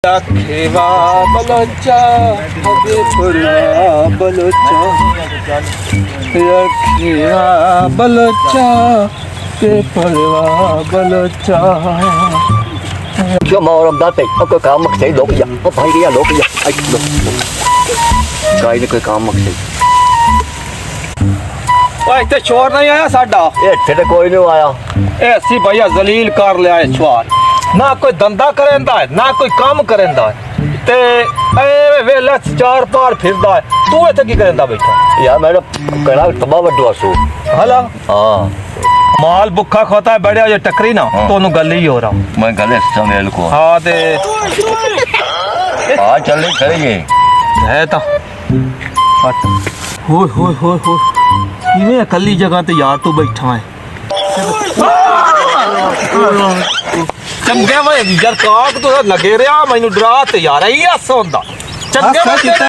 खेवा बलोचा हबे पुरवा बलोचा खेवा बलोचा के पुरवा बलोचा chưa mò làm đá tịch có cá mặc giấy đổ bây có phải cái đổ bây giờ anh đổ cái nó cá mặc giấy ओए ते चोर नहीं आया साडा ये तेरे कोई नहीं आया ए सी भैया जलील कर ले आए चोर ना कोई धंधा करेंदा है ना कोई काम करेंदा है ते ए वेला चार पार फिरदा है तू इथे की करेंदा बैठा यार मैंने कहना तबाह बड्डो आसू हला हाँ माल भुखा खाता है बढ़िया जो टकरी ना तो नु गल ही हो रहा मैं गले संभल को हां ते हाँ चल नहीं करेंगे है ता होय होय होय होय किवें अकली जगह ते यार तू बैठा है चंगे वे यार काक तो लगे रहा मैनू डरा ते यार ही हस होंदा चंगे